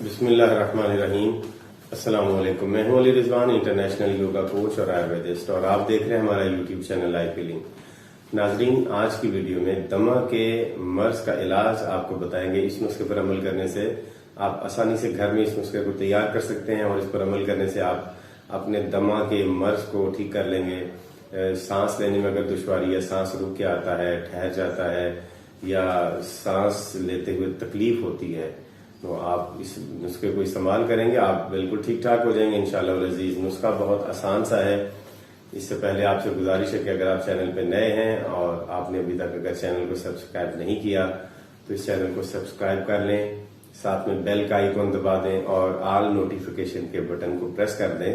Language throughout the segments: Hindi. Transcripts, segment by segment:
बिस्मिल्लाहिर्रहमानिर्रहीम। अस्सलाम वालेकुम। मैं हूं Ali Rizwan, international yoga coach और आयुर्वेदिस्ट, और आप देख रहे हैं हमारा यूट्यूब चैनल लाइफ हीलिंग। नाजरीन, आज की वीडियो में दमा के मर्ज का इलाज आपको बताएंगे। इस नुस्खे पर अमल करने से आप आसानी से घर में इस नुस्खे को तैयार कर सकते हैं और इस पर अमल करने से आप अपने दमा के मर्ज को ठीक कर लेंगे। सांस लेने में अगर दुश्वारी है, सांस रुक के आता है, ठहर जाता है, या सांस लेते हुए तकलीफ होती है, तो आप इस नुस्खे को इस्तेमाल करेंगे, आप बिल्कुल ठीक ठाक हो जाएंगे इंशाअल्लाह अज़ीज। नुस्खा बहुत आसान सा है। इससे पहले आपसे गुजारिश है कि अगर आप चैनल पे नए हैं और आपने अभी तक अगर चैनल को सब्सक्राइब नहीं किया तो इस चैनल को सब्सक्राइब कर लें, साथ में बेल का आइकॉन दबा दें और ऑल नोटिफिकेशन के बटन को प्रेस कर दें,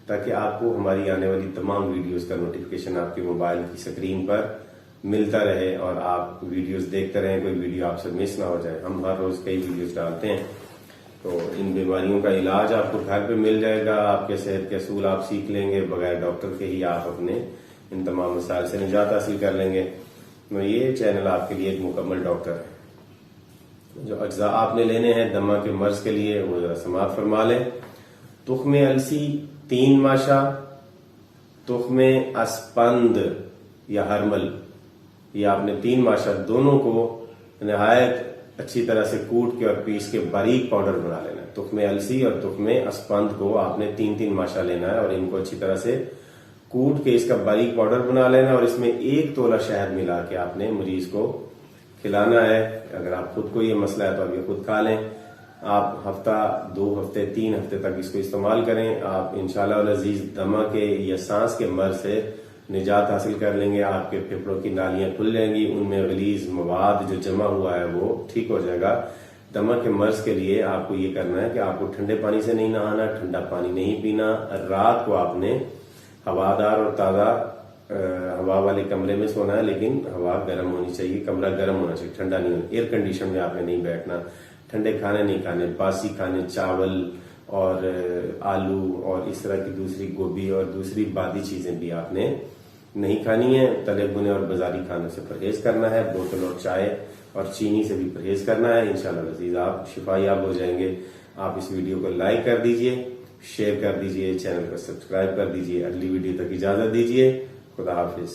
ताकि आपको हमारी आने वाली तमाम वीडियोस का नोटिफिकेशन आपके मोबाइल की स्क्रीन पर मिलता रहे और आप वीडियोस देखते रहें, कोई वीडियो आपसे मिस ना हो जाए। हम हर रोज कई वीडियोस डालते हैं, तो इन बीमारियों का इलाज आपको घर पे मिल जाएगा। आपके सेहत के असूल आप सीख लेंगे, बगैर डॉक्टर के ही आप अपने इन तमाम मसाइल से निजात हासिल कर लेंगे। तो ये चैनल आपके लिए एक मुकम्मल डॉक्टर है। जो अज्जा आपने लेने हैं दमा के मर्ज के लिए वो जरा समाप्त फरमा लें। तुख्मे अलसी 3 माशा, तुख्मे अस्पंद या हरमल, ये आपने 3 माशा दोनों को नहायत अच्छी तरह से कूट के और पीस के बारीक पाउडर बना लेना है। तुख्मे अलसी और तुख्मे अस्पंद को आपने 3-3 माशा लेना है और इनको अच्छी तरह से कूट के इसका बारीक पाउडर बना लेना है और इसमें 1 तोला शहद मिला के आपने मरीज को खिलाना है। अगर आप खुद को ये मसला है तो आप ये खुद खा लें। आप हफ्ता, 2 हफ्ते, 3 हफ्ते तक इसको इस्तेमाल करें। आप इंशाअल्लाह अज़ीज दमा के या सांस के मर्ज से निजात हासिल कर लेंगे। आपके फेफड़ों की नालियां खुल जाएंगी, उनमें गलीज मवाद जो जमा हुआ है वो ठीक हो जाएगा। दमा के मर्ज के लिए आपको ये करना है कि आपको ठंडे पानी से नहीं नहाना, ठंडा पानी नहीं पीना। रात को आपने हवादार और ताजा हवा वाले कमरे में सोना है, लेकिन हवा गर्म होनी चाहिए, कमरा गर्म होना चाहिए, ठंडा नहीं होना। एयर कंडीशन में आपने नहीं बैठना। ठंडे खाने नहीं खाने, बासी खाने, चावल और आलू और इस तरह की दूसरी गोभी और दूसरी बादी चीजें भी आपने नहीं खानी है। तले भुने और बाजारी खानों से परहेज करना है। बोतल और चाय और चीनी से भी परहेज करना है। इंशाअल्लाह अज़ीज आप शिफायाब हो जाएंगे। आप इस वीडियो को लाइक कर दीजिए, शेयर कर दीजिए, चैनल को सब्सक्राइब कर दीजिए। अगली वीडियो तक इजाजत दीजिए। खुदा हाफिज।